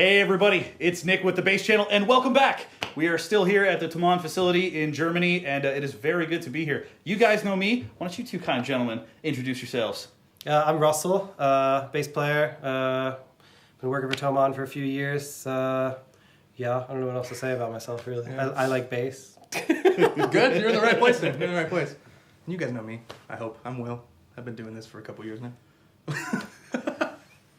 Hey everybody, it's Nick with the Bass Channel, and welcome back. We are still here at the Taman facility in Germany, and it is very good to be here. You guys know me. Why don't you two kind gentlemen introduce yourselves? I'm Russell, bass player. Been working for Taman for a few years. I don't know what else to say about myself, really. Yeah. I like bass. Good, you're in the right place then. You're in the right place. You guys know me, I hope. I'm Will. I've been doing this for a couple years now.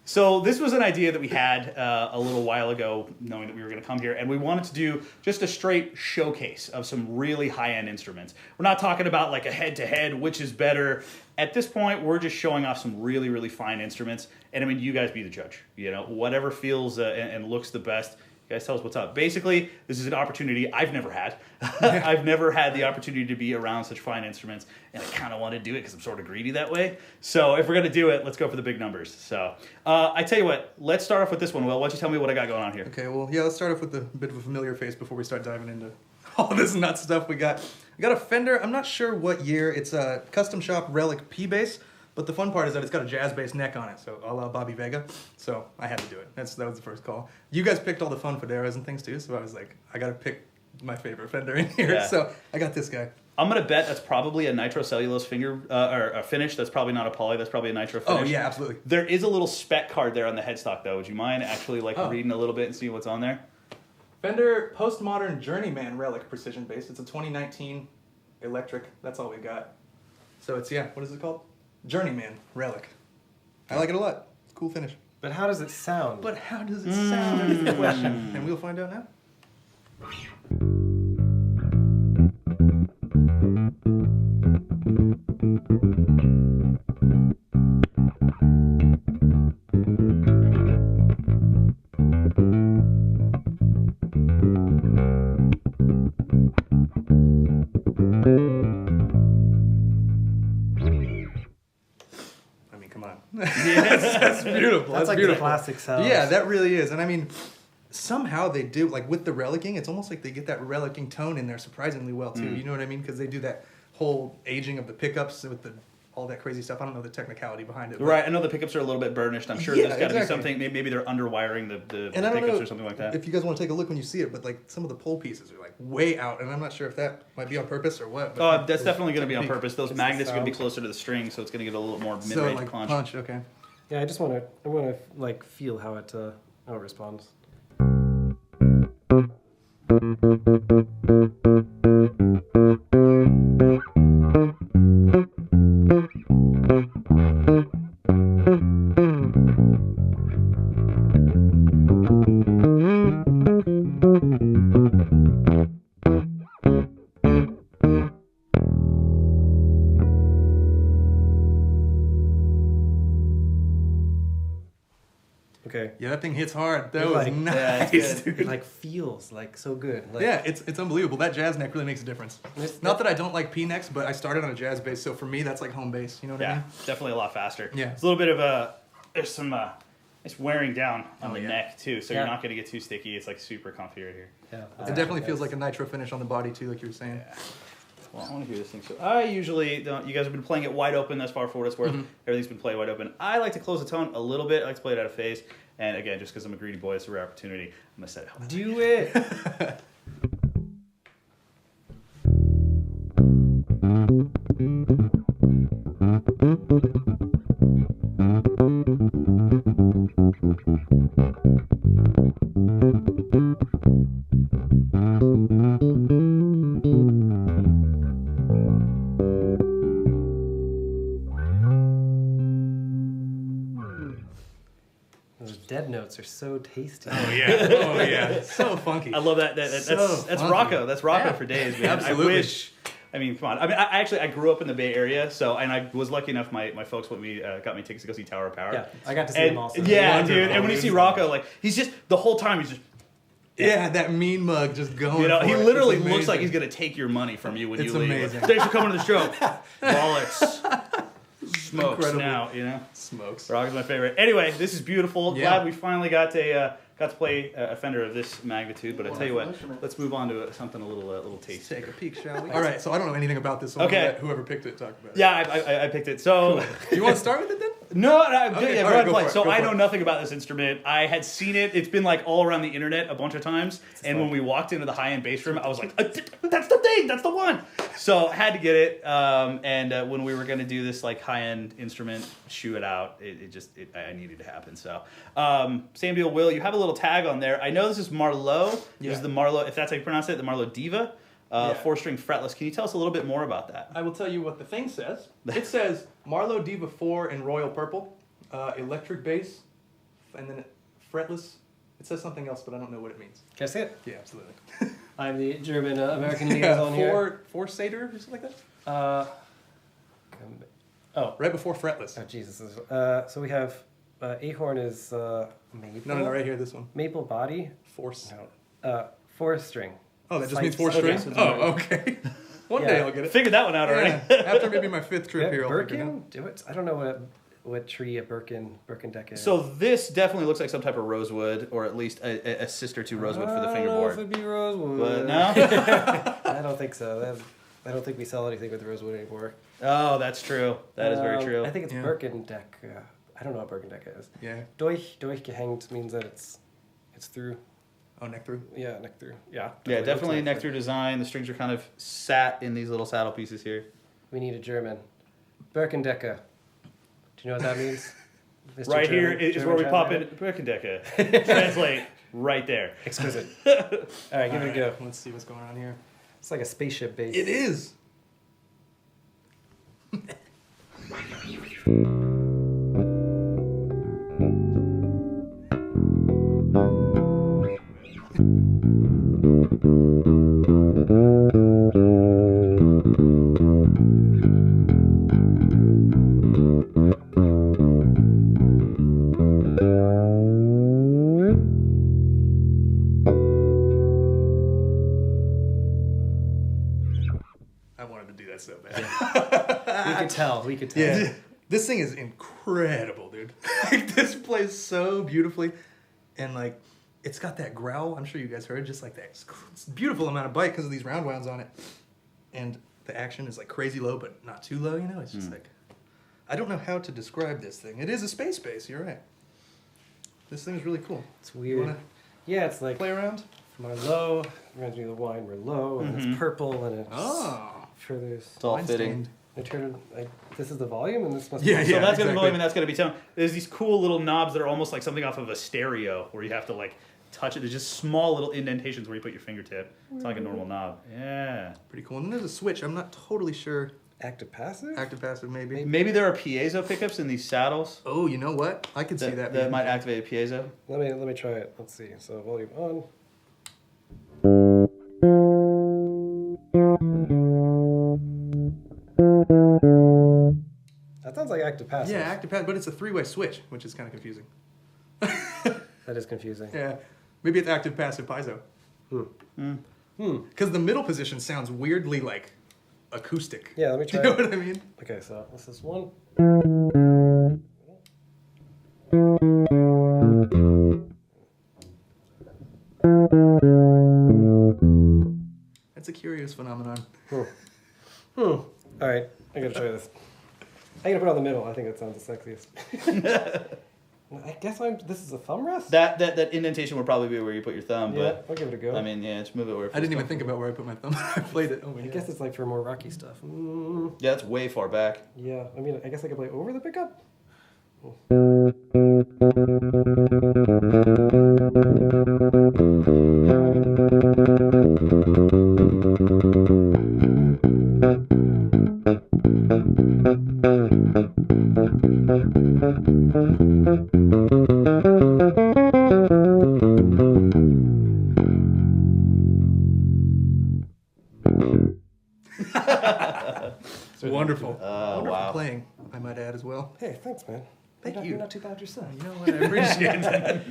So this was an idea that we had a little while ago, knowing that we were going to come here, and we wanted to do just a straight showcase of some really high-end instruments. We're not talking about like a head-to-head, which is better. At this point, we're just showing off some really, really fine instruments, and I mean, you guys be the judge. You know, whatever feels and looks the best. You guys tell us what's up. Basically, this is an opportunity I've never had. I've never had the opportunity to be around such fine instruments, and I kind of want to do it because I'm sort of greedy that way. So if we're going to do it, let's go for the big numbers. So I tell you what, let's start off with this one, Will. Why don't you tell me what I got going on here? Okay, well, yeah, let's start off with a bit of a familiar face before we start diving into all this nut stuff we got. We got a Fender. I'm not sure what year. It's a custom shop Relic P bass. But the fun part is that it's got a jazz bass neck on it, so a la Bobby Vega. So I had to do it. That was the first call. You guys picked all the fun Foderas and things too, so I was like, I gotta pick my favorite Fender in here. Yeah. So I got this guy. I'm gonna bet that's probably a nitrocellulose or a finish. That's probably not a poly. That's probably a nitro finish. Oh yeah, absolutely. There is a little spec card there on the headstock though. Would you mind actually reading a little bit and seeing what's on there? Fender Postmodern Journeyman Relic Precision Bass. It's a 2019 electric. That's all we got. So it's what is it called? Journeyman Relic. I like it a lot. It's a cool finish. But how does it sound? But how does it sound? That is the question. And we'll find out now. That's beautiful. That's like beautiful. The classic sound. Yeah, that really is. And I mean, somehow they do, like with the relicking, it's almost like they get that relicking tone in there surprisingly well too. You know what I mean? Because they do that whole aging of the pickups with all that crazy stuff. I don't know the technicality behind it. Right, I know the pickups are a little bit burnished. I'm sure there's got to be something, maybe they're underwiring the pickups or something like that. If you guys want to take a look when you see it, but like some of the pole pieces are like way out, and I'm not sure if that might be on purpose or what. Oh, that's definitely going to be on purpose. Those magnets are going to be closer to the string, so it's going to get a little more mid-range punch. Okay. Yeah, I want to like feel how it responds. Okay. Yeah, that thing hits hard. That was nice, dude. It like feels like so good. Like, yeah, it's unbelievable. That jazz neck really makes a difference. Not that I don't like P necks, but I started on a jazz bass, so for me that's like home base. You know what I mean? Yeah, definitely a lot faster. Yeah, it's a little bit of there's some it's wearing down on the neck too, so you're not going to get too sticky. It's like super comfy right here. Yeah, it definitely feels like a nitro finish on the body too, like you were saying. Yeah. Well, I want to hear this thing. So I usually don't. You guys have been playing it wide open thus far for what it's worth. Everything's been played wide open. I like to close the tone a little bit. I like to play it out of phase. And again, just because I'm a greedy boy, it's a rare opportunity. I'm going to set it. Do it! Those dead notes are so tasty. Oh yeah, so funky. I love that. That's Rocco. That's Rocco for days, man. Absolutely. I mean, come on. I mean, I grew up in the Bay Area, and I was lucky enough. My folks got me tickets to go see Tower of Power. Yeah, I got to see them also. Yeah, wonderful, dude. And when you see Rocco, like he's just the whole time he's just. Yeah, that mean mug just going. You know, he literally looks like he's gonna take your money from you when you leave. Amazing. Thanks for coming to the show. Bollocks. Smokes incredible. Now, you know. Smokes. Rock is my favorite. Anyway, this is beautiful. Yeah. Glad we finally got to play a Fender of this magnitude. But I tell you what, let's move on to something a little tasty. Take a peek, shall we? All right. So I don't know anything about this. So okay. Whoever picked it talk about it. Yeah, I picked it. So cool. Do you want to start with it then? No, Okay, yeah, all go right, ahead and go play. for it, So go I for know it. nothing about this instrument. I had seen it. It's been like all around the internet a bunch of times. And when we walked into the high-end bass room, I was like, that's the thing. That's the one. So I had to get it. And when we were going to do this like high-end instrument, shoe it out, I needed to happen. So same deal, Will. You have a little tag on there. I know this is Marleaux. This is the Marleaux, if that's how you pronounce it, the Marleaux Diva. 4-string fretless. Can you tell us a little bit more about that? I will tell you what the thing says. It says Marleaux Diva 4 in royal purple, electric bass, and then fretless. It says something else, but I don't know what it means. Can I see it? Yeah, absolutely. I'm the German American liaison here. Four Seder or something like that? Right before fretless. Oh, Jesus. So we have A-horn is maple. No, right here, this one. Maple body. Force. No. 4-string. Oh, that just Like- means 4 okay, strings? so it's Oh, okay. One day I'll get it. Figured that one out already. Yeah, after maybe my 5th trip here, I'll figure it out. Birkin? Do it. I don't know what tree a Birkendeck is. So this definitely looks like some type of rosewood, or at least a sister to rosewood for the I don't know if fingerboard. it'd be rosewood. But no? I don't think so. I don't think we sell anything with rosewood anymore. Oh, that's true. That is very true. I think it's Yeah. Birkendeck. I don't know what Birkendeck is. Yeah. Durchgehängt means that it's through. Oh, neck through. Yeah, neck through. Yeah. Yeah, definitely looks neck like through design. The strings are kind of sat in these little saddle pieces here. We need a German. Birkendecker. Do you know what that means? Mr. Right German- here is German where we pop in translator? Birkendecker. Translate right there. Exquisite. All right, give it a go. Let's see what's going on here. It's like a spaceship base. It is. I wanted to do that so bad. We could tell. Yeah. This thing is incredible, dude. Like, this plays so beautifully. And, like, it's got that growl. I'm sure you guys heard. Just like that. It's a beautiful amount of bite because of these round wounds on it. And the action is, like, crazy low, but not too low, you know? It's just like... I don't know how to describe this thing. It is a space bass. You're right. This thing is really cool. It's You weird. want Yeah, it's like to play around? Marleaux. Reminds me of the wine Merlot, and it's purple, and it's Oh. further's. It's all Wine fitting. stained. This is the volume, and this must Yeah, be. So that's going to be exactly. volume and that's going to be tone. There's these cool little knobs that are almost like something off of a stereo where you have to like touch it. There's just small little indentations where you put your fingertip. It's like a normal knob. Yeah. Pretty cool. And then there's a switch. I'm not totally sure. Active passive? Active, passive, maybe. Maybe there are piezo pickups in these saddles Oh, you know what? I could see that. that might activate a piezo. Let me try it. Let's see. So volume on. That sounds like active passive. Yeah, active passive, but it's a 3-way switch, which is kind of confusing. That is confusing. Yeah. Maybe it's active, passive, piezo. Because the middle position sounds weirdly like acoustic. Yeah, let me Do try you know it. what I mean? Okay, so this is one. That's a curious phenomenon. All right, I gotta try this. I'm gonna put it on the middle. I think that sounds the sexiest. I guess this is a thumb rest? That indentation would probably be where you put your thumb, Yeah, but I'll give it a go. I mean, yeah, just move it where it I didn't feels even think about where I put my thumb. I played it. Oh my I god. guess it's like for more rocky stuff. Yeah, that's way far back. Yeah, I mean, I guess I could play over the pickup. Wonderful. Wonderful Wow. playing, I might add as well. Hey, thanks, man. Thank you. You're not too bad yourself. You know what? I appreciate it.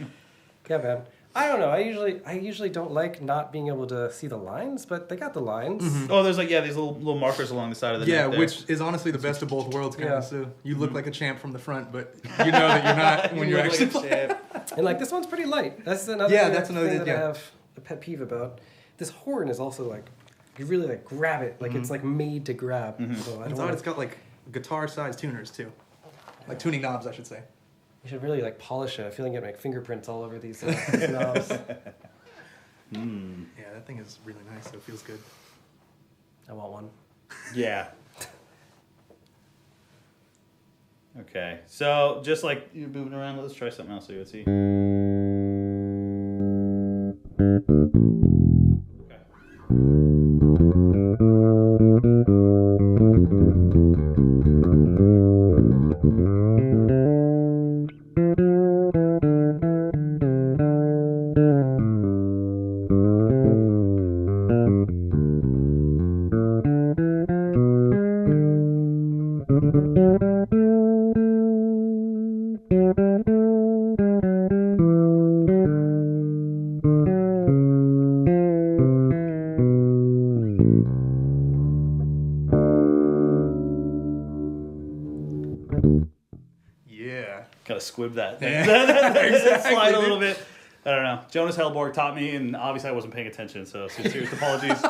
Yeah, man. I don't know. I usually don't like not being able to see the lines, but they got the lines. Oh, there's like these little markers along the side of the Yeah, neck there. which is honestly the best of both worlds, kind Yeah. of. So you look like a champ from the front, but you know that you're not when You you're look actually like a champ. And like this one's pretty light. That's another. Yeah, that's another thing thing, that I yeah. have a pet peeve about. This horn is also like, you really like grab it, like it's like made to grab. So I It's don't odd. know. It's got like guitar-sized tuners too. Like tuning knobs, I should say. You should really like polish it. I feel like you get like fingerprints all over these knobs. Yeah, that thing is really nice. So it feels good. I want one. Yeah. Okay, so just like you're moving around, let's try something else. So let's see. Yeah. Kind of squib that. Yeah. That slide a little bit. I don't know. Jonas Hellborg taught me, and obviously I wasn't paying attention, so sincere apologies.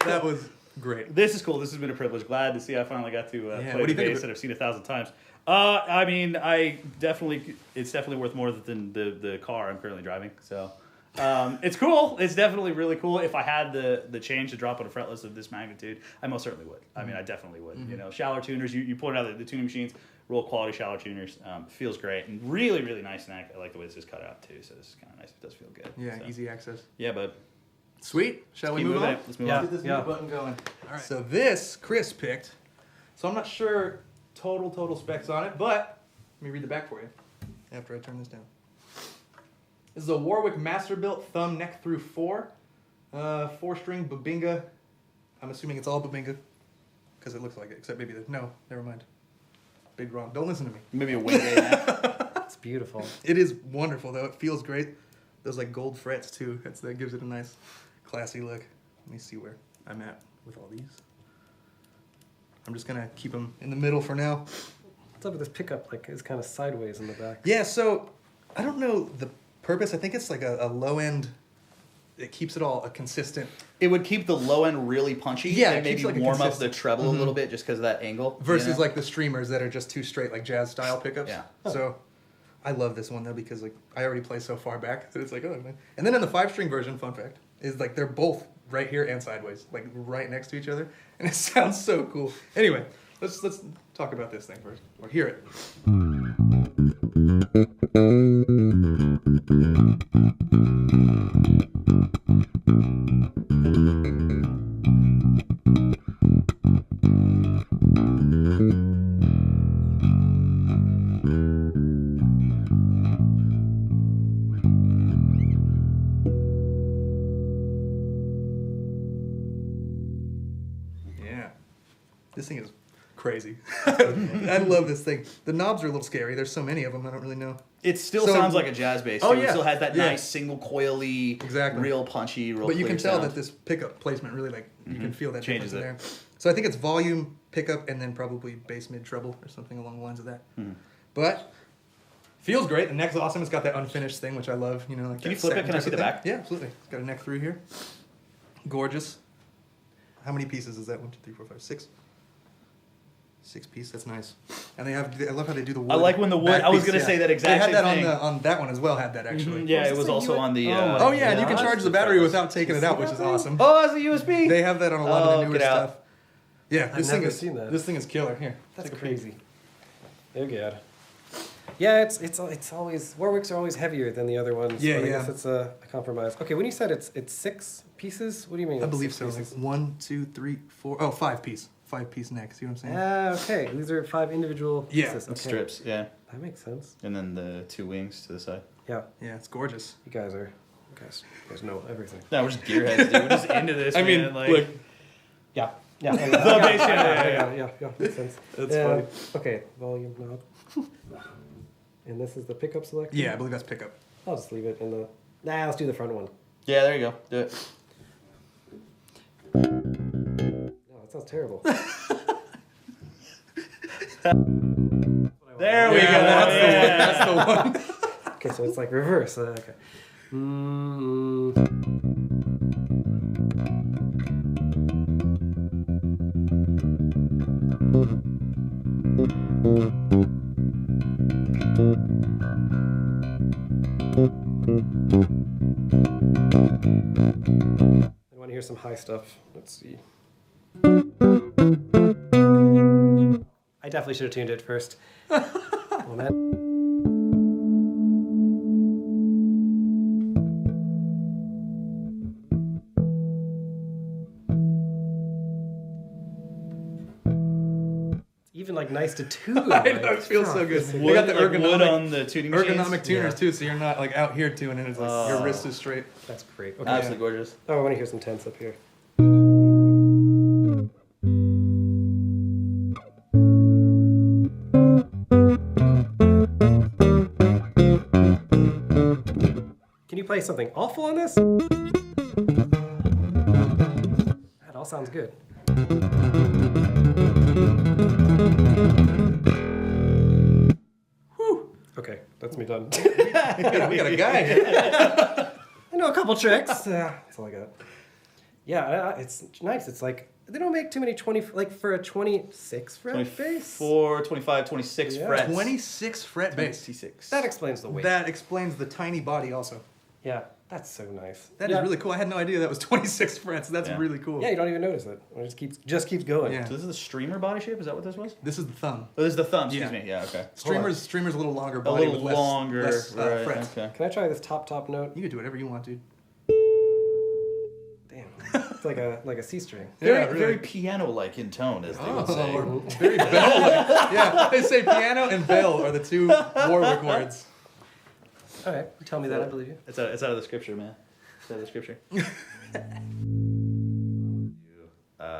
That was great. This is cool. This has been a privilege. Glad to see I finally got to Yeah, play what do the you think bass of it? that I've seen 1,000 times. I mean, it's definitely worth more than the car I'm currently driving. So it's cool. It's definitely really cool. If I had the change to drop on a fretless of this magnitude, I most certainly would. I mean, I definitely would. You know, shallower tuners. You pointed out the tuning machines, real quality shallower tuners. Feels great and really, really nice neck. I like the way this is cut out too. So this is kind of nice. It does feel good. Yeah, So, easy access. Yeah, bud. Sweet. Shall we Keep move moving. on? Let's move Yeah. on. Get this Yeah. mute button going. All right. So this Chris picked. So I'm not sure total specs on it, but let me read the back for you after I turn this down. This is a Warwick Masterbuilt thumb neck through 4, 4-string Bubinga. I'm assuming it's all Bubinga because it looks like it, except maybe no, never mind. Big wrong. Don't listen to me. Maybe a wing neck. It's beautiful. It is wonderful though. It feels great. Those like gold frets too. That gives it a nice, classy look. Let me see where I'm at with all these. I'm just gonna keep them in the middle for now. What's up with this pickup? Like, it's kind of sideways in the back. Yeah. So I don't know the purpose. I think it's like a low end. It keeps it all a consistent It would keep the low end really punchy. Yeah, and it keeps maybe like a warm up the consistent- treble a little bit just because of that angle. versus you know? like the streamers that are just too straight, like jazz style pickups. Yeah. So I love this one though because like I already play so far back that it's like oh. Man. And then in the 5-string version, fun fact is like they're both right here and sideways, like right next to each other, and it sounds so cool. Anyway, let's talk about this thing first or hear it. Yeah, this thing is crazy. I love this thing. The knobs are a little scary. There's so many of them. I don't really know. It still So- sounds like a jazz bass. Oh, too. yeah. It still has that Yeah. nice single coily, Exactly. real punchy, real But you clear can tell sound. that this pickup placement really like you can feel that Changes difference in it. there. So I think it's volume, pickup, and then probably bass, mid, treble, or something along the lines of that. But feels great. The neck's awesome. It's got that unfinished thing, which I love. You know, like Can that you flip it? satin Can I type see of the thing. back? Yeah, absolutely. It's got a neck through here. Gorgeous. How many pieces is that? 1, 2, 3, 4, 5, 6. 6 piece. That's nice. And they have. I love how they do the wood. I like when the wood. back I was piece, gonna yeah. say that exact They had same that thing. on that one as well. Had that actually. Yeah, Was it was this a also U- on the. Oh my Oh yeah, and you can gosh. charge the battery without taking it out, which is awesome. Oh, it's a USB. They have that on a lot of Oh, the newer get out. stuff. Yeah, this thing never is seen that. this thing is killer. Here, That's take a peek. crazy. Oh god. Yeah, it's always Warwicks are always heavier than the other ones. Yeah, but I yeah. guess it's a compromise. Okay, when you said it's 6 pieces, what do you mean? I it's believe 6 so. Like pieces? 1, 2, 3, 4. Oh, 5 piece. 5 piece neck. See what I'm saying? Ah, okay. These are 5 individual Yeah, pieces. Okay. Strips, yeah, That makes sense. and then the 2 wings to the side. Yeah, Yeah, it's gorgeous. you guys know everything. No, we're just gearheads, dude. We're just into this. I mean, man. Like, look, Yeah. Yeah. The bass, Yeah. Makes sense. That's funny. Okay, volume knob. And this is the pickup selection. yeah, I believe that's pickup. I'll just leave it in the. Nah, let's do the front one. yeah, there you go. Do it. No, that sounds terrible. There we Yeah, go. that's the one. Yeah. That's the one. Okay, so it's like reverse. Okay. I want to hear some high stuff. Let's see. I definitely should have tuned it first. Moment. Even like nice to tune. I know, it feels so good. Wood, They got the wood on the tuning machines. ergonomic tuners too, so you're not like out here tuning. It's like your wrist is straight. That's great. Okay. Absolutely gorgeous. Oh, I want to hear some tense up here. Can you play something awful on this? That all sounds good. Whew. Okay, that's me done. We got a guy here. I know a couple tricks. That's all I got. Yeah, it's nice. It's like they don't make too many 20, like for a 26 fret bass. 24, 25, 26 Yeah. frets. 26 fret bass. 26. That explains the weight. That explains the tiny body also. Yeah, that's so nice. That is really cool. I had no idea that was 26 frets. That's Yeah. really cool. Yeah, you don't even notice it. It just keeps going. Yeah. So this is the streamer body shape? Is that what this was? This is the thumb. Oh, this is the thumb. Excuse Yeah. me. Yeah, okay. Streamer's a little longer A body little with longer. less right, frets. okay. Can I try this top note? You can do whatever you want, dude. Damn, it's like a C string. Very, Yeah, really. very piano-like in tone, as they would say. Or very bell-like. Yeah, they say piano and bell are the two Warwick words. All right, you tell me that, I believe you. It's out of the scripture, man. It's out of the scripture.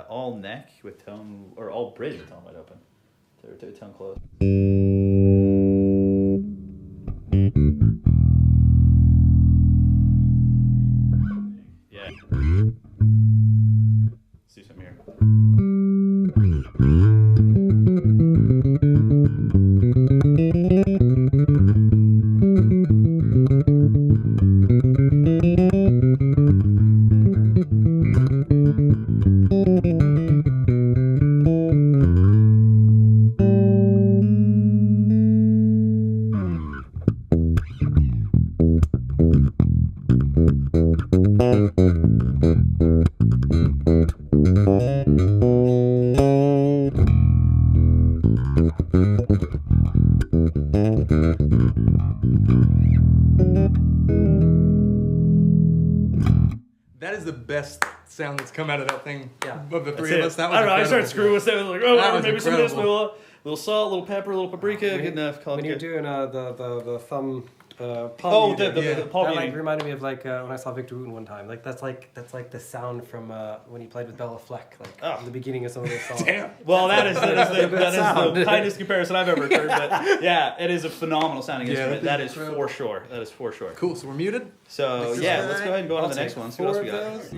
All neck with tone, or all bridge with tone wide open. To tone closed. Yeah. Let's do something here. That is the best sound that's come out of that thing. Yeah. Of the three That's of it. us, that was I don't know. I started incredible. screwing with stuff. Like, oh, That was maybe some of this, incredible. little salt, little pepper, little paprika. Good enough. Call it When you're good. doing the thumb palm Oh, muting, the palm that like muting. reminded me of like when I saw Victor Wooten one time. Like that's like the sound from when he played with Bella Fleck, like Oh. the beginning of some of those songs. Damn. Well, that is good the sound. kindest comparison I've ever heard. But yeah, it is a phenomenal sounding Yeah, instrument. that That is is incredible. for sure. That is for sure. Cool, so we're muted. So This is yeah, right. let's go ahead and go on to the I'll next take one. See what else 4 we of got. those.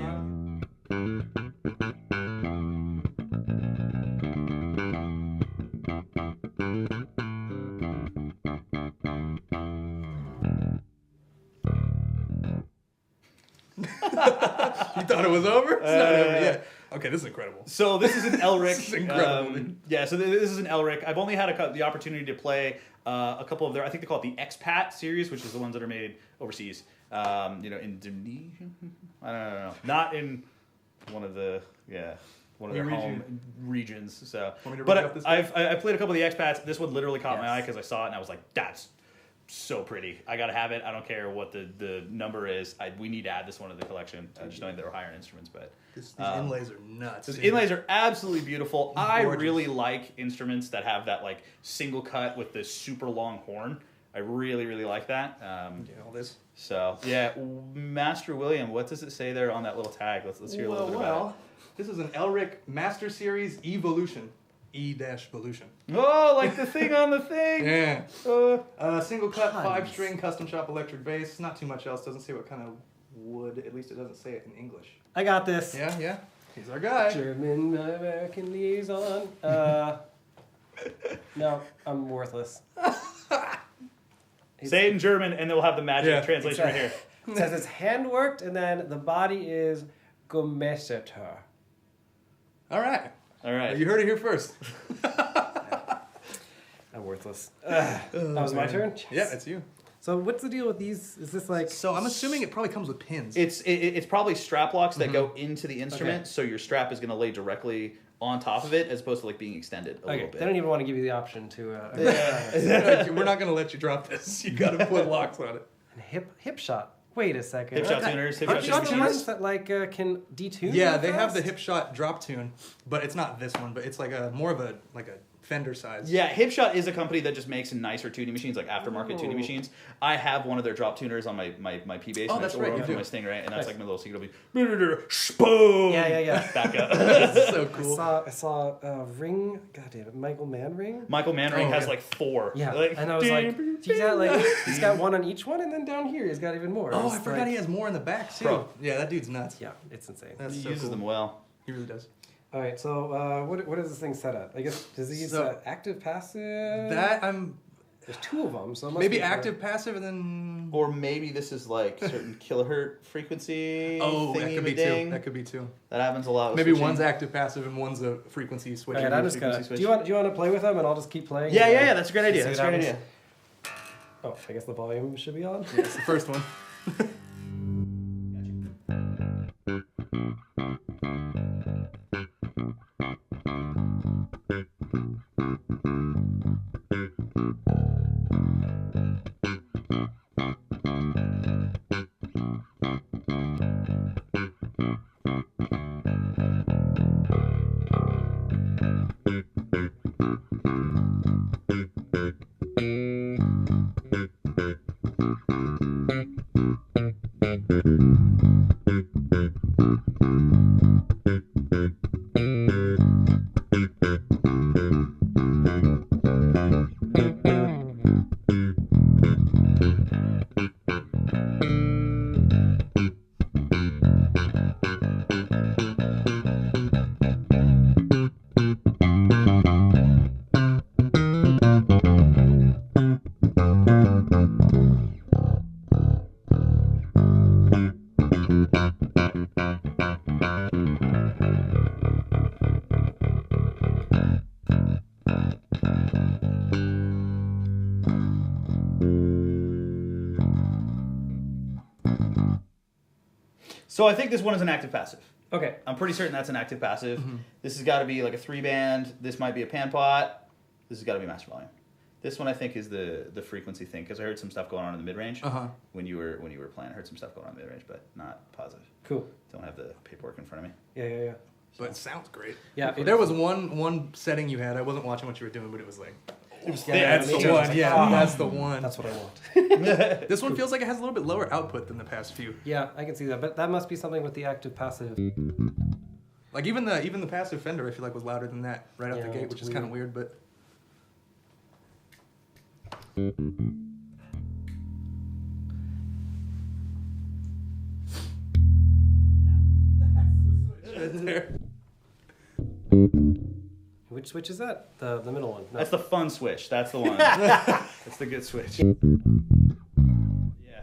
You thought it was over? It's not over yet. Okay, this is incredible. So this is an Elric. This is incredible, dude. Yeah, so this is an Elric. I've only had the opportunity to play a couple of their. I think they call it the Expat series, which is the ones that are made overseas. Indonesia. I don't know. Not in one of the one of their What home regions. So, Want me to read but out this I played a couple of the Expats. This one literally caught my Yes. eye because I saw it and I was like, that's so pretty. I gotta have it. I don't care what the number is. We need to add this one to the collection. Just knowing that we're higher instruments, but. These inlays are nuts. Those dude. inlays are absolutely beautiful. I Gorgeous. really like instruments that have that like single cut with the super long horn. I really, really like that. Yeah, all this. So yeah, Master William, what does it say there on that little tag? Let's hear a little bit about This is an Elric Master Series E-volution. E-volution. it. Oh, like the thing on the thing. Yeah. Single cut, Tons. 5-string, custom shop electric bass. Not too much else. Doesn't say what kind of wood. At least it doesn't say it in English. I got this. Yeah, yeah. He's our guy. German American liaison. No, I'm worthless. Say it in German, and then we'll have the magic Yeah. translation right here. It says it's handworked, and then the body is gemesseter. All right. All right. You heard it here first. worthless. That was my turn? Yeah, it's you. So what's the deal with these? Is this like... So I'm assuming it probably comes with pins. It's probably strap locks that go into the instrument, Okay. so your strap is going to lay directly on top of it as opposed to like being extended a little bit. They don't even want to give you the option to... We're not going to let you drop this. You got to put locks on it. And hip shot. Wait a second. Hip shot tuners. Hip Aren't shot these tuners. ones that like can detune? Yeah, real they have the fast? hip shot drop tune, but it's not this one. But it's like more of a Fender size. Yeah, Hipshot is a company that just makes nicer tuning machines, like aftermarket tuning machines. I have one of their drop tuners on my P-Bass. Oh, and that's I right, order you for do. my Stingray, and that's Nice. like my little secret. It'll be boom. Yeah. Back up. That's so cool. I saw Ring. God damn it, Michael Mann Ring. Michael Manring Oh, has yeah. like 4. Yeah, Like, and I was like, he's got one on each one, and then down here he's got even more. Oh, It's I forgot like- he has more in the back too. Bro. Yeah, that dude's nuts. Yeah, it's insane. That's he so uses cool. them well. He really does. All right, so what is this thing set at? I guess does he use So- active, passive? That There's 2 of them, so it must maybe be for- active, passive, and then. Or maybe this is like certain kilohertz frequency. Oh, that could be too. thingy-ma-ding. That could be too. That happens a lot. With Maybe switching. one's active, passive, and one's a frequency switch. All right, I'm just gonna. frequency Do switch. you want to play with them, and I'll just keep playing? Yeah. That's a great idea. See That's a what great happens. idea. Oh, I guess the volume should be on. It's the first one. So I think this one is an active passive. Okay. I'm pretty certain that's an active passive. This has got to be like a 3-band. This might be a pan pot. This has got to be master volume. This one I think is the frequency thing because I heard some stuff going on in the mid range when you were playing. I heard some stuff going on in the mid range, but not positive. Cool. Don't have the paperwork in front of me. Yeah. But it sounds great. Yeah. There was one setting you had. I wasn't watching what you were doing, but it was like. Yeah, That's me the too. one. It's like, Yeah, oh, that's the one. That's what I want. This one feels like it has a little bit lower output than the past few. Yeah, I can see that, but that must be something with the active passive. Like even the passive Fender, I feel like was louder than that right out Yeah, the gate, it's which is kind of weird. But there. Which switch is that? The middle one. No. That's the fun switch. That's the one. That's the good switch. Yeah.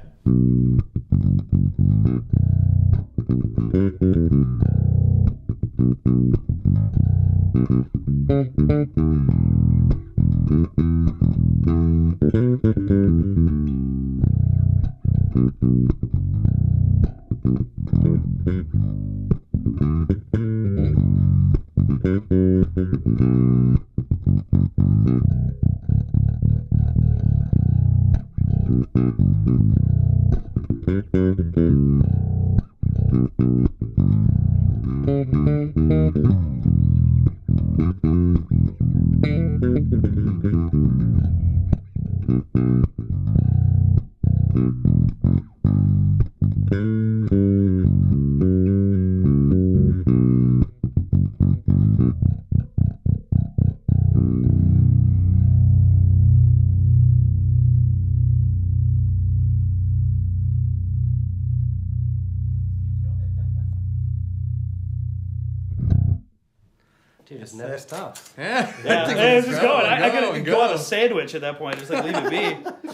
Dude, just never stops. Yeah, Yeah, it's just going. I could go on a sandwich at that point. Just like leave it be.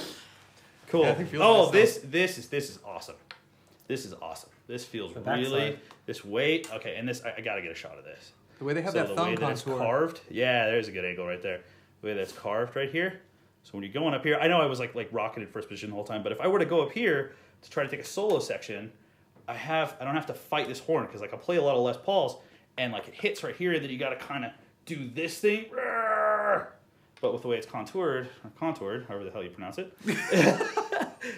Cool. Yeah, I think it feels Oh, nice this is awesome. This is awesome. This feels The really backside. this weight. Okay, and this I gotta get a shot of this. The way they have So that the thumb way that it's contour. carved. Yeah, there's a good angle right there. The way that's carved right here. So when you're going up here, I know I was like rocking in first position the whole time, but if I were to go up here to try to take a solo section, I don't have to fight this horn because like I play a lot of Les Pauls and like it hits right here, and then you got to kind of do this thing. But with the way it's contoured, however the hell you pronounce it,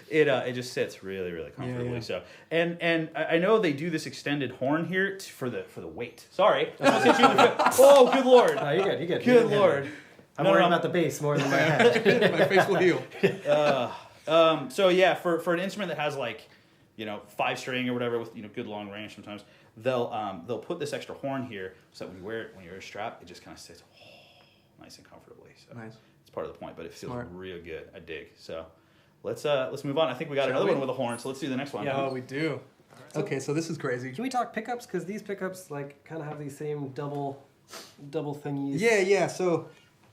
it just sits really, really comfortably. Yeah. So, and I know they do this extended horn here for the weight. Sorry, I almost hit you in the foot. Oh, good lord! No, you're good. Good lord. I'm worried about the bass more than my head. My face will heal. So yeah, for an instrument that has like, 5-string or whatever with good long range, sometimes they'll put this extra horn here so that when you wear it, when you're a strap, it just kind of sits nice and comfortably. So Nice. it's part of the point, but it feels Smart. real good. I dig. So let's move on. I think we got another one with a horn, so let's do the next one. Yeah, we do. Okay, so this is crazy. Can we talk pickups? Because these pickups like kind of have these same double thingies. Yeah. So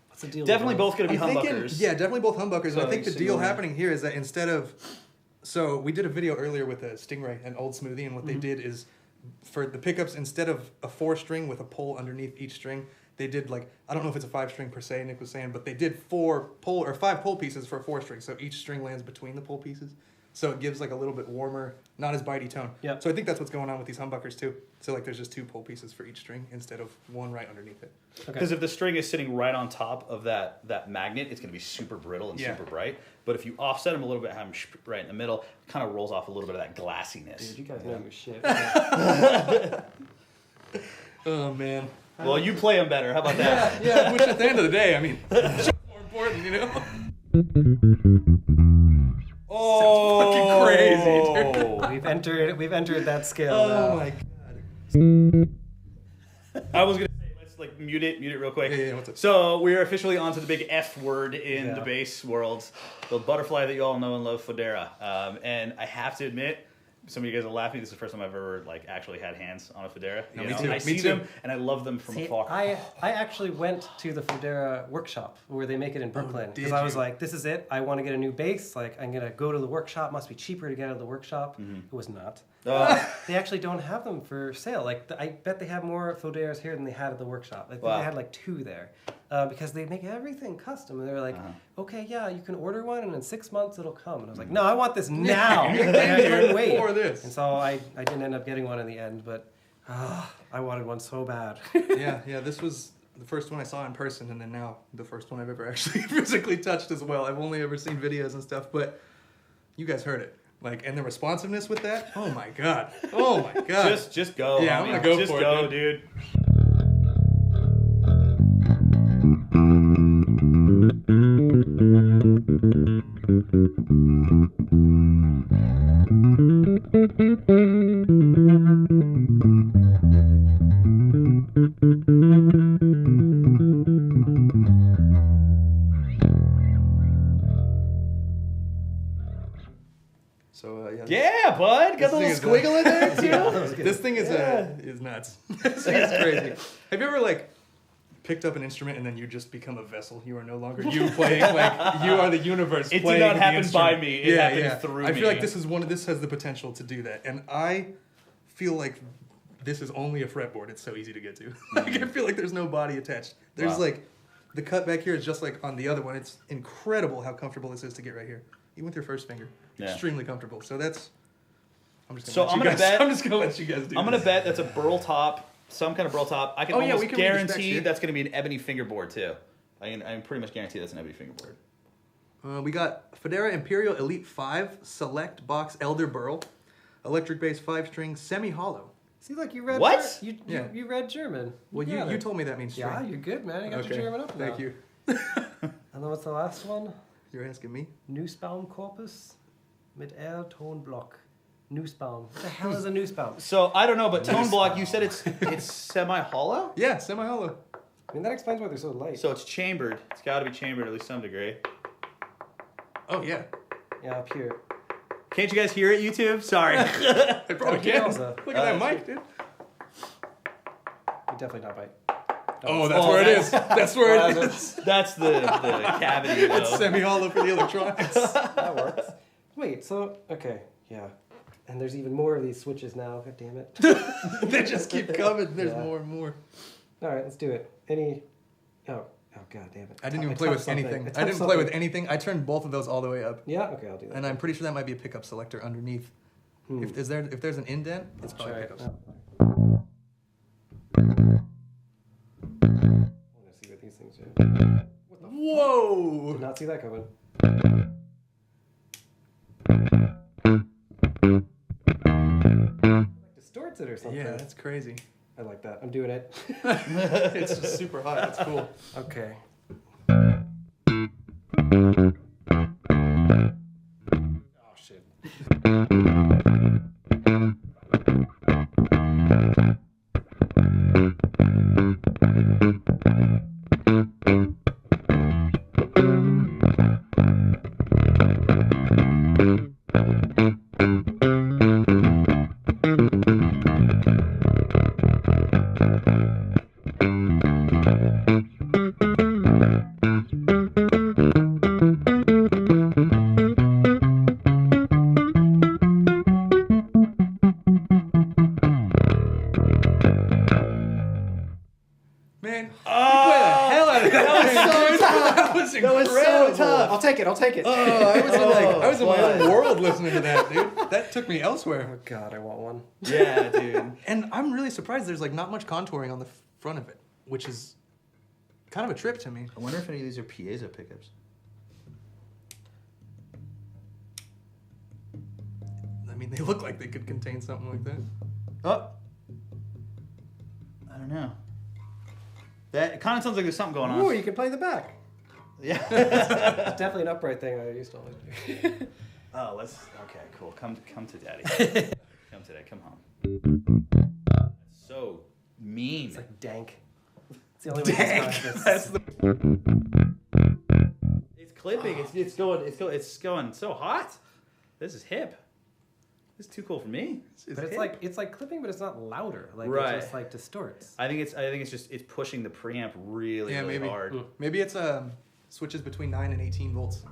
What's the deal? Definitely with both going to be I'm thinking, humbuckers. yeah, definitely both humbuckers. So I think the single deal line. happening here is that instead of, so we did a video earlier with a Stingray, an old Smoothie, and what they did is for the pickups, instead of a 4-string with a pole underneath each string, they did like, I don't know if it's a 5-string per se, Nick was saying, but they did 5 pole pieces for a 4-string, so each string lands between the pole pieces. So it gives like a little bit warmer, not as bitey tone. Yep. So I think that's what's going on with these humbuckers too. So like there's just 2 pole pieces for each string instead of one right underneath it. Because if the string is sitting right on top of that magnet, it's going to be super brittle and super bright. But if you offset them a little bit, have them right in the middle, it kind of rolls off a little bit of that glassiness. Dude, you guys know your shit. Oh man. Well, you play them better. How about that? Yeah, which at the end of the day, I mean, it's more important, Oh, fucking crazy, dude. We've entered that scale Oh now. my god. I was gonna say let's like mute it real quick. Yeah, what's up? So we are officially onto the big F word in the Yeah. bass world, the butterfly that you all know and love, Fodera. And I have to admit, some of you guys are laughing. This is the first time I've ever like actually had hands on a Fodera. No, You me know? too. I Me see too. them and I love them from See, afar. I actually went to the Fodera workshop where they make it in Brooklyn because did I was you? like, this is it. I want to get a new bass. Like, I'm gonna go to the workshop. Must be cheaper to get out of the workshop. It was not. They actually don't have them for sale. Like, I bet they have more Foderas here than they had at the workshop. I think Wow. they had like 2 there because they make everything custom. And they were like, okay, yeah, you can order one, and in 6 months it'll come. And I was like, no, I want this now. Like, I couldn't wait. For this. And so I didn't end up getting one in the end, but I wanted one so bad. Yeah, this was the first one I saw in person, and then now the first one I've ever actually physically touched as well. I've only ever seen videos and stuff, but you guys heard it. Like, and the responsiveness with that, oh my god. Just go. Yeah, I'm homie. gonna go just for it, go, dude. dude. So Yeah, bud. Got the This little thing is squiggle in there too. Yeah, that was good. This thing is nuts. This thing is crazy. Have you ever like picked up an instrument and then you just become a vessel? You are no longer you playing, like you are the universe. It did playing not the happen instrument. by me. It happened through I me. feel like this has the potential to do that, and I feel like this is only a fretboard. It's so easy to get to. Like I feel like there's no body attached. There's Wow. like the cut back here is just like on the other one. It's incredible how comfortable this is to get right here, even with your first finger. Yeah. Extremely comfortable. So that's. I'm just So gonna I'm let gonna you guys, bet- I'm just gonna let you guys do. I'm gonna this. bet that's a burl top, some kind of burl top. I can Oh, yeah, almost we can read the specs guarantee here. that's gonna be an ebony fingerboard too. I'm pretty much guaranteed that's an ebony fingerboard. We got Fodera Imperial Elite 5 Select Box Elder Burl, electric bass 5-string semi-hollow. See, like you read. What? You read German. Well, got you it. told me that means string. Yeah, you're good, man. You got Okay, your German up now. thank you. And then what's the last one? You're asking me? Nussbaumkorpus mit Tonblock. Nussbaum. What the hell is a Nussbaum? So I don't know, but tone block. You said it's semi-hollow. Yeah, semi-hollow. I mean, that explains why they're so light. So it's chambered. It's got to be chambered at least some degree. Oh yeah, Yeah, up here. Can't you guys hear it, YouTube? Sorry. I probably Okay, can. also. Look at that mic, dude. You definitely not bite. Oh, that's where it is. That's where it is. That's the cavity. It's though. semi-hollow for the electronics. That works. Wait, so, okay, yeah. And there's even more of these switches now. God damn it. They just keep coming. There's Yeah. more and more. All right, let's do it. Oh god damn it! I didn't even play with anything. I didn't play with anything. I turned both of those all the way up. Yeah. Okay, I'll do that. And I'm pretty sure that might be a pickup selector underneath. If there's an indent, it's probably pickups. I want to see what these things are. Whoa! Did not see that coming. Distorts it or something. Yeah, that's crazy. I like that. I'm doing it. It's just super hot. It's cool. Okay. Oh shit. I'll take it. Oh, I was in my own world listening to that, dude. That took me elsewhere. Oh god, I want one. Yeah, dude. And I'm really surprised there's like not much contouring on the front of it, which is kind of a trip to me. I wonder if any of these are piezo pickups. I mean, they look like they could contain something like that. Oh. I don't know. That kind of sounds like there's something going on. Ooh, you can play the back. Yeah. It's definitely an upright thing I used to always do. Oh, let's. Okay, cool. Come to daddy. Come today. Come home. So mean. It's like dank. It's the only way to describe this. That's the. It's clipping. It's going so hot. This is hip. This is too cool for me. But it's like clipping, but it's not louder. Like right. It just like distorts. I think it's pushing the preamp really maybe. hard. Maybe it's switches between 9 and 18 volts.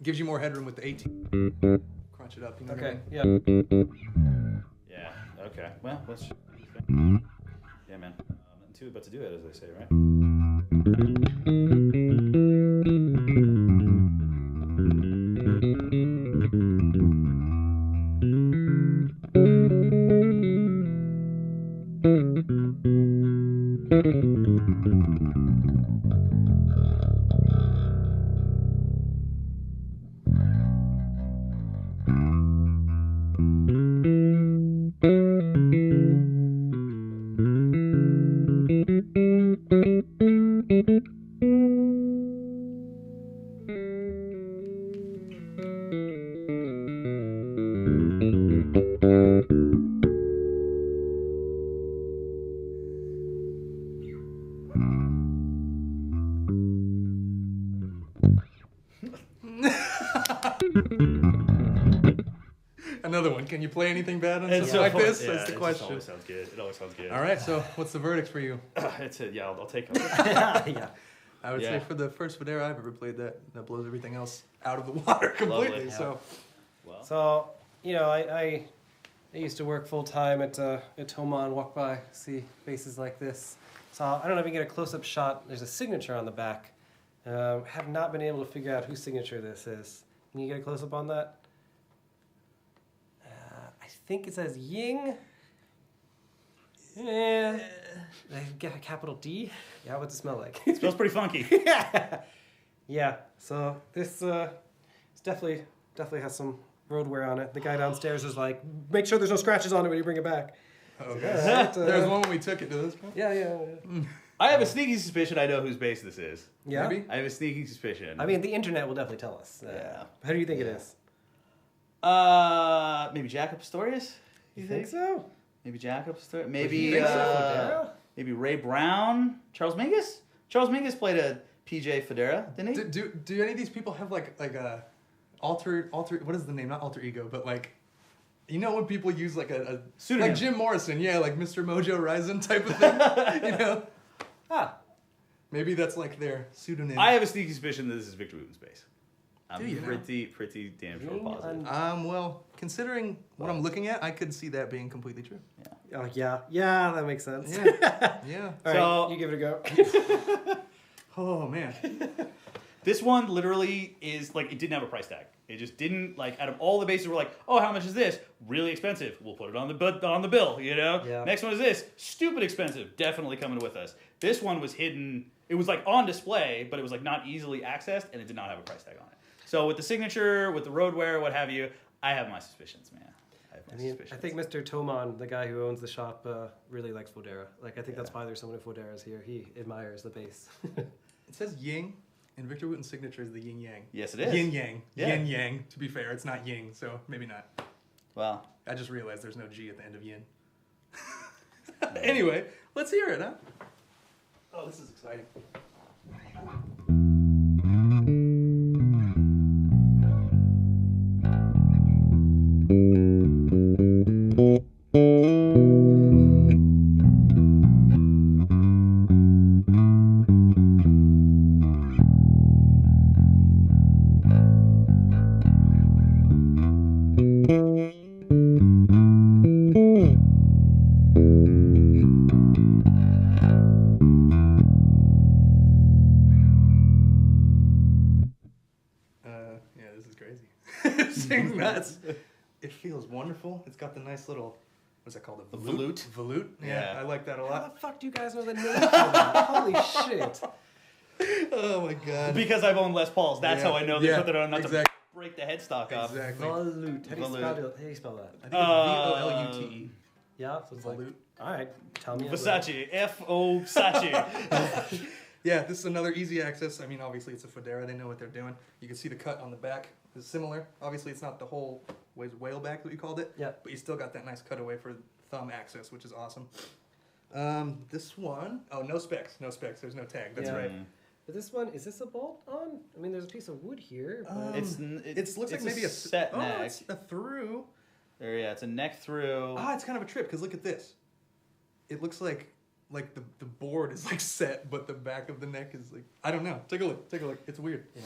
Gives you more headroom with the 18. Crunch it up. You know Okay. what I mean? Yeah. Yeah. Okay. Well, let's. Yeah, man. Nothing too but to do it, as they say, right? Another one. Can you play anything bad on It's something like fun. this? Yeah, That's the question. It always sounds good. It always sounds good. All right, so what's the verdict for you? It's it. Yeah, I'll take it. Yeah. I would say Yeah. for the first Fodera I've ever played, that blows everything else out of the water completely. Lovely. So Well, So, you know, I used to work full time at Toma and walk by, see faces like this. So I don't know if you can get a close-up shot. There's a signature on the back. Have not been able to figure out whose signature this is. Can you get a close-up on that? I think it says Ying. Yeah. Did I get a capital D? Yeah, what's it smell like? it smells pretty funky. Yeah. So this definitely has some road wear on it. The guy downstairs is like, make sure there's no scratches on it when you bring it back. okay. Alright, There's one when we took it to this point. Yeah. I have a sneaky suspicion I know whose bass this is. Yeah. Maybe? I have a sneaky suspicion. I mean, the internet will definitely tell us. Yeah. How do you think it is? Maybe Jacob Pastorius? You think so? Maybe Jacob Pastorius? You Maybe think so? maybe Ray Brown? Charles Mingus? Charles Mingus played a PJ Fodera, didn't he? Do any of these people have like a alter what is the name? Not alter ego, but like, you know when people use like a Pseudonym. like Jim Morrison, yeah, like Mr. Mojo Rising type of thing, you know? Maybe that's like their pseudonym. I have a sneaky suspicion that this is Victor Wooten's bass. I'm Do you know? pretty damn sure positive. Well, considering what I'm looking at, I could see that being completely true. Yeah. Oh, yeah, that makes sense. Yeah. All So- right, you give it a go. Oh man. This one literally is like, it didn't have a price tag. It just didn't, like, out of all the bases, we're like, oh, how much is this? Really expensive. We'll put it on the bill, you know? Yeah. Next one is this. Stupid expensive. Definitely coming with us. This one was hidden. It was like on display, but it was like not easily accessed, and it did not have a price tag on it. So with the signature, with the roadwear, what have you, I have my suspicions, man. I think Mr. Tomon, the guy who owns the shop, really likes Fodera. Like, I think that's why there's so many Foderas here. He admires the base. It says Ying, and Victor Wooten's signature is the Yin Yang. Yes, it is. Yin Yang. Yeah. Yin Yang. To be fair, it's not Ying, so maybe not. Well, I just realized there's no G at the end of Yin. Anyway, let's hear it, huh? Oh, this is exciting. Yeah, this is crazy. This thing's nuts. It feels wonderful. It's got the nice little, what's that called? A volute. Volute? Yeah, Yeah. I like that a How lot. the fuck do you guys know the name for that? Holy shit. Oh my god. because I've owned Les Pauls, that's Yeah. how I know they Yeah, put that on, not exactly. to break the headstock up. Exactly. Volute. How Volute. do you spell that? I think it's V-O-L-U-T-E. Yeah, so it's like, Volute. all right, tell me. Versace. F-O Sachi. Yeah, this is another easy access. I mean, obviously it's a Fodera. They know what they're doing. You can see the cut on the back is similar. Obviously, it's not the whole whale back that we called it. Yeah. But you still got that nice cutaway for thumb access, which is awesome. This one, oh, no specs. No specs. There's no tag. That's Yeah. right. But this one, is this a bolt on? I mean, there's a piece of wood here. But It looks like maybe a set oh, neck. it's a through. There, yeah, it's a neck through. Ah, it's kind of a trip because look at this. It looks like the board is like set, but the back of the neck is like, I don't know. Take a look. Take a look. It's weird. yeah.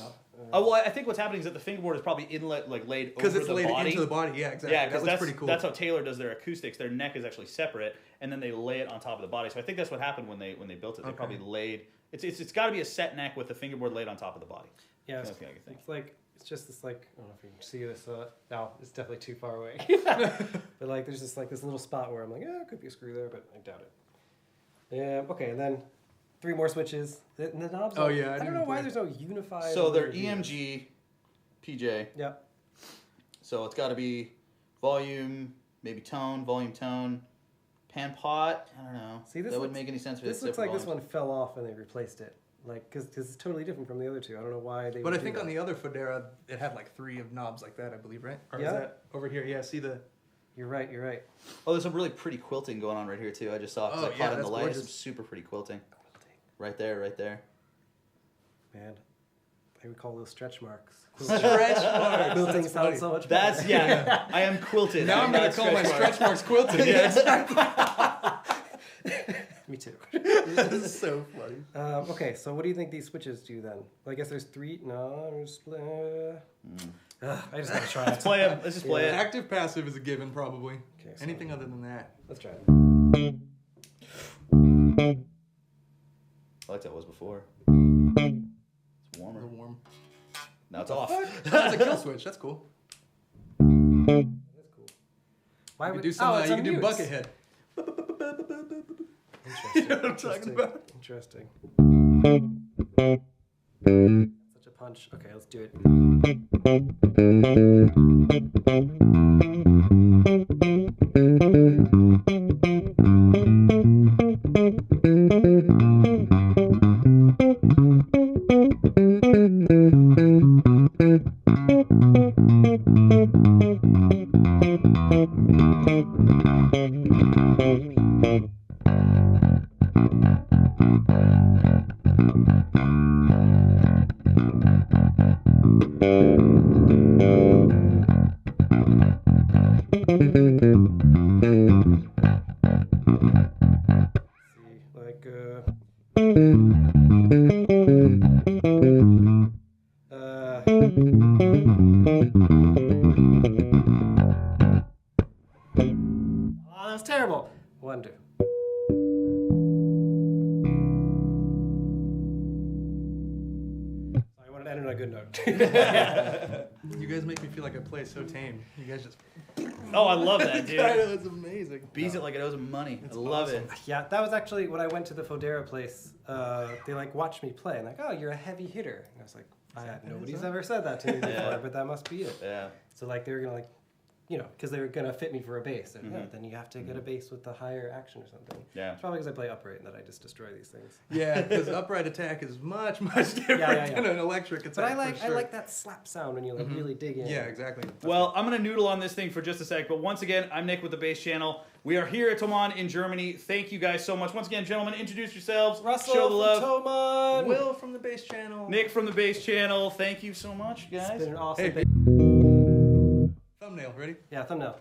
Well, I think what's happening is that the fingerboard is probably inlet, like laid over Because it's the laid body. into the body. Yeah, exactly. Yeah, that because looks that's pretty cool. that's how Taylor does their acoustics. Their neck is actually separate, and then they lay it on top of the body. So I think that's what happened when they built it. They Okay. probably laid. It's got to be a set neck with the fingerboard laid on top of the body. Yeah, That's it's, the other thing. it's like, it's just this like, I don't know if you can see this, no, it's definitely too far away. But like, there's just like this little spot where I'm like, it could be a screw there, but I doubt it. Yeah, okay, and then 3 more switches. The knobs, Oh, yeah, I I don't didn't know why play. there's no unified. So they're order here. EMG, PJ. Yeah. So it's got to be volume, maybe tone, volume, tone, pan pot. I don't know. See, this that wouldn't looks- make any sense. If This it's looks like different this one volumes. fell off and they replaced it. Like, because it's totally different from the other two. I don't know why they But would I do think that. on the other Fodera, it had like 3 of knobs like that, I believe, right? Or Yeah. is that over here? Yeah, see the... You're right. Oh, there's some really pretty quilting going on right here too. I just saw because Oh, I caught yeah, it in the that's light. Some gorgeous. super pretty quilting. Right there, right there. Man, I would call those stretch marks. Stretch marks. Quilting That's sounds funny. so much better. That's yeah. I am quilted. Now I'm going not to call my marks. stretch marks quilted. Yeah, Me too. this is so funny. Okay, so what do you think these switches do then? Well, I guess there's 3. No, there's. I just gotta try it. Play it. Let's just play it. Active passive is a given, probably. Okay, so- Anything other than that. Let's try it. I liked how it was before. It's A warmer. little warm. Now it's off. That's a kill switch. That's cool. That's cool. Why You would can do some. it's You on can do mute. bucket head. Interesting. You know what I'm talking about? Interesting. Such a punch. Okay, let's do it. a good note. You guys make me feel like I play so tame. You guys just. Oh, I love that, dude. It's amazing. Beats it like it owes him money. It's I love awesome. it. Yeah, that was actually when I went to the Fodera place. They like watched me play and like, oh, you're a heavy hitter. And I was like, nobody's ever said that to me before, but that must be it. Yeah. So like they were gonna like, because they were gonna fit me for a bass. And then you have to get a bass with the higher action or something. Yeah. It's probably because I play upright and that I just destroy these things. Yeah, because upright attack is much different than an electric attack. But I for sure. like that slap sound when you like really dig in. Yeah, exactly. Well, I'm going to noodle on this thing for just a sec, but once again, I'm Nick with the Bass Channel. We are here at Thomann in Germany. Thank you guys so much. Once again, gentlemen, introduce yourselves. Russell show the love. from Thomann. Will from the Bass Channel. Nick from the Bass Channel. Thank you so much, It's guys. been an awesome Hey, day. thumbnail, ready? Yeah, thumbnail.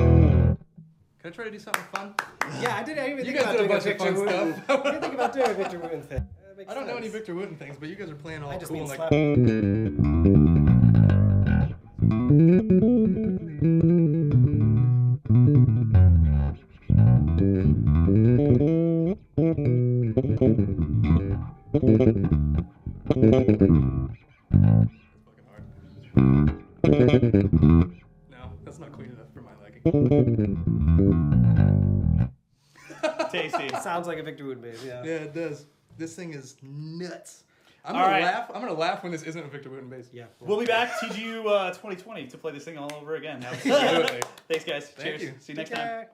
Can I try to do something fun? Yeah, I didn't even You think guys about did a doing bunch of Victor fun Wooten. stuff. I didn't think about doing a Victor Wooten thing. That makes I don't know any sense. Victor Wooten things, but you guys are playing all I just cool mean and like. slap. No, that's not clean enough for my liking. Tasty. Sounds like a Victor Wooten bass, yeah. Yeah, it does. This thing is nuts. I'm All gonna right. laugh. I'm gonna laugh when this isn't a Victor Wooten bass. Yeah. We'll be back TGU 2020 to play this thing all over again. Absolutely. Thanks, guys. Thank Cheers. you. See you next Take time. care.